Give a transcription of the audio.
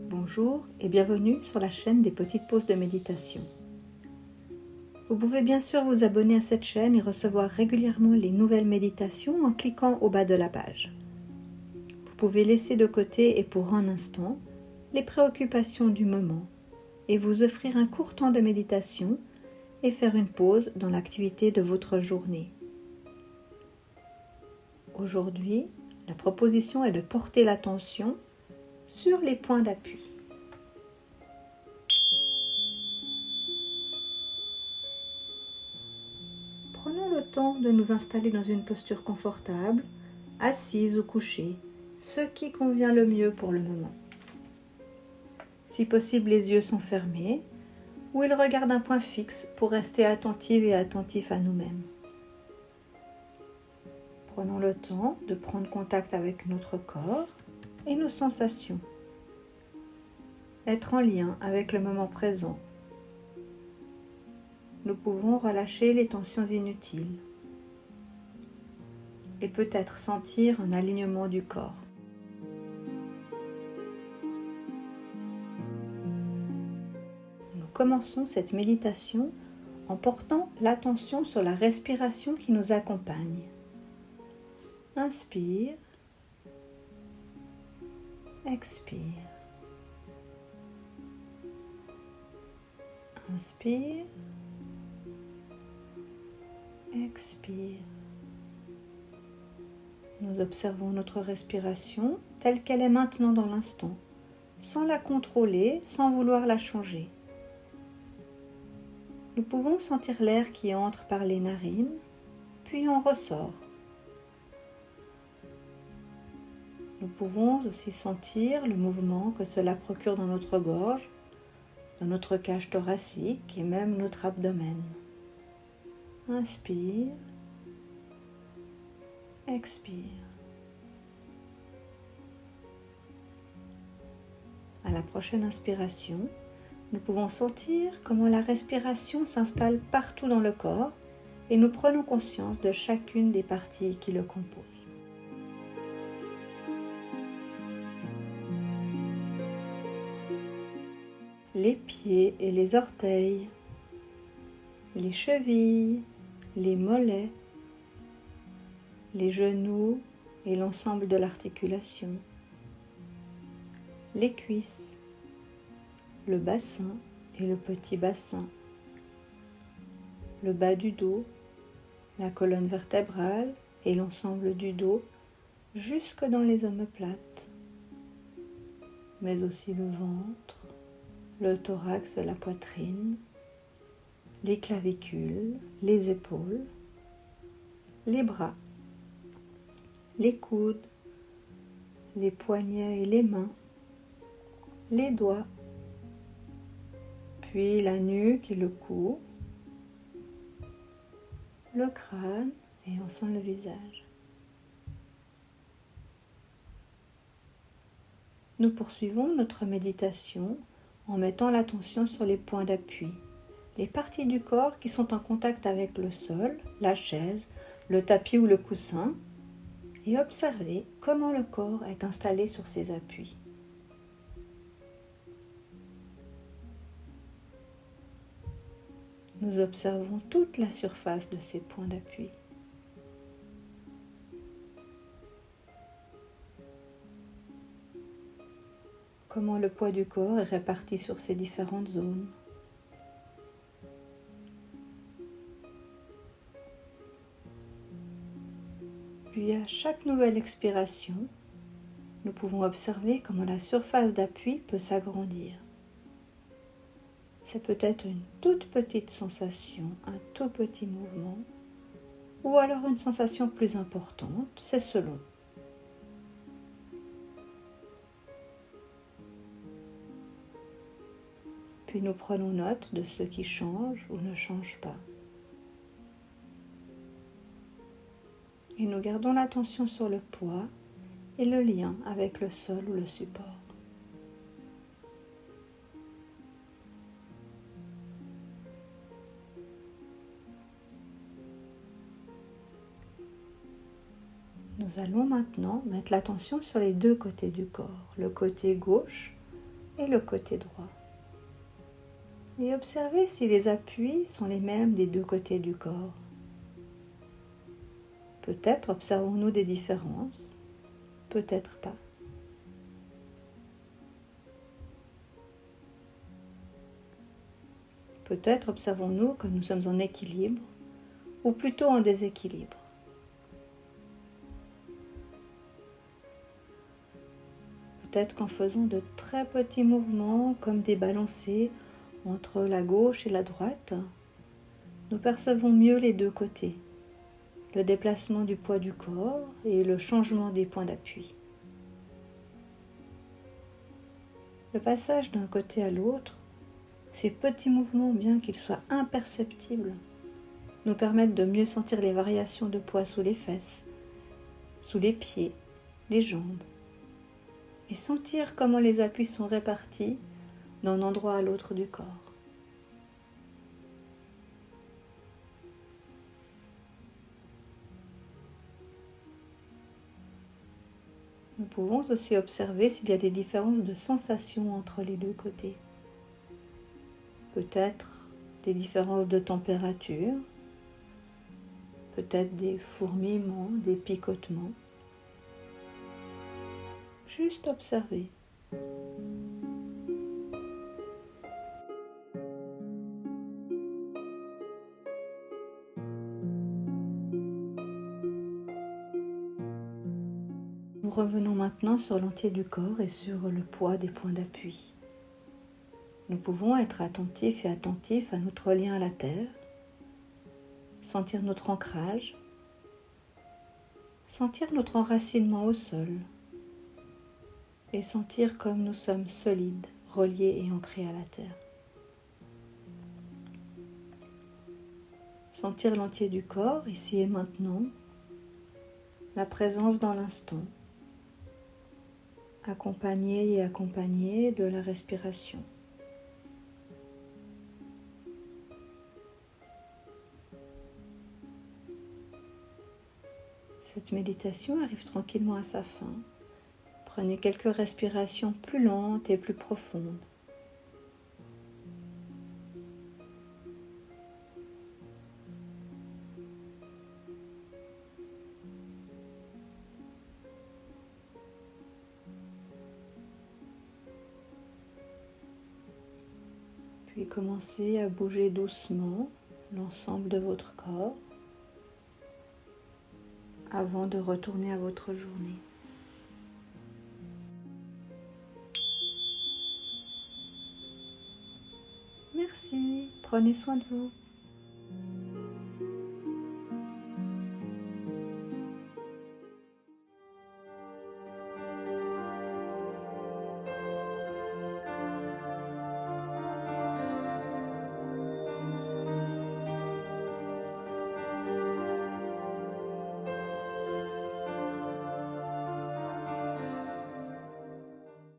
Bonjour et bienvenue sur la chaîne des petites pauses de méditation. Vous pouvez bien sûr vous abonner à cette chaîne et recevoir régulièrement les nouvelles méditations en cliquant au bas de la page. Vous pouvez laisser de côté et pour un instant les préoccupations du moment et vous offrir un court temps de méditation et faire une pause dans l'activité de votre journée. Aujourd'hui, la proposition est de porter l'attention sur les points d'appui. Prenons le temps de nous installer dans une posture confortable, assise ou couchée, ce qui convient le mieux pour le moment. Si possible, les yeux sont fermés ou ils regardent un point fixe pour rester attentive et attentif à nous-mêmes. Prenons le temps de prendre contact avec notre corps et nos sensations. Être en lien avec le moment présent. Nous pouvons relâcher les tensions inutiles et peut-être sentir un alignement du corps. Nous commençons cette méditation en portant l'attention sur la respiration qui nous accompagne. Inspire, expire. Inspire, expire. Nous observons notre respiration telle qu'elle est maintenant dans l'instant, sans la contrôler, sans vouloir la changer. Nous pouvons sentir l'air qui entre par les narines, puis on ressort. Nous pouvons aussi sentir le mouvement que cela procure dans notre gorge, dans notre cage thoracique et même notre abdomen. Inspire, expire. À la prochaine inspiration, nous pouvons sentir comment la respiration s'installe partout dans le corps et nous prenons conscience de chacune des parties qui le composent. Les pieds et les orteils, les chevilles, les mollets, les genoux et l'ensemble de l'articulation, les cuisses, le bassin et le petit bassin, le bas du dos, la colonne vertébrale et l'ensemble du dos jusque dans les omoplates, mais aussi le ventre, le thorax, la poitrine, les clavicules, les épaules, les bras, les coudes, les poignets et les mains, les doigts, puis la nuque et le cou, le crâne et enfin le visage. Nous poursuivons notre méditation en mettant l'attention sur les points d'appui, les parties du corps qui sont en contact avec le sol, la chaise, le tapis ou le coussin, et observer comment le corps est installé sur ces appuis. Nous observons toute la surface de ces points d'appui. Comment le poids du corps est réparti sur ces différentes zones. Puis à chaque nouvelle expiration, nous pouvons observer comment la surface d'appui peut s'agrandir. C'est peut-être une toute petite sensation, un tout petit mouvement, ou alors une sensation plus importante, c'est selon. Puis nous prenons note de ce qui change ou ne change pas. Et nous gardons l'attention sur le poids et le lien avec le sol ou le support. Nous allons maintenant mettre l'attention sur les deux côtés du corps, le côté gauche et le côté droit. Et observez si les appuis sont les mêmes des deux côtés du corps. Peut-être observons-nous des différences, peut-être pas. Peut-être observons-nous que nous sommes en équilibre, ou plutôt en déséquilibre. Peut-être qu'en faisant de très petits mouvements comme des balancés entre la gauche et la droite, nous percevons mieux les deux côtés, le déplacement du poids du corps et le changement des points d'appui. Le passage d'un côté à l'autre, ces petits mouvements, bien qu'ils soient imperceptibles, nous permettent de mieux sentir les variations de poids sous les fesses, sous les pieds, les jambes, et sentir comment les appuis sont répartis d'un endroit à l'autre du corps. Nous pouvons aussi observer s'il y a des différences de sensations entre les deux côtés. Peut-être des différences de température, peut-être des fourmillements, des picotements. Juste observer. Nous revenons maintenant sur l'entier du corps et sur le poids des points d'appui. Nous pouvons être attentifs et attentifs à notre lien à la terre, sentir notre ancrage, sentir notre enracinement au sol et sentir comme nous sommes solides, reliés et ancrés à la terre. Sentir l'entier du corps, ici et maintenant, la présence dans l'instant, accompagné de la respiration. Cette méditation arrive tranquillement à sa fin. Prenez quelques respirations plus lentes et plus profondes. Puis commencez à bouger doucement l'ensemble de votre corps avant de retourner à votre journée. Merci, prenez soin de vous.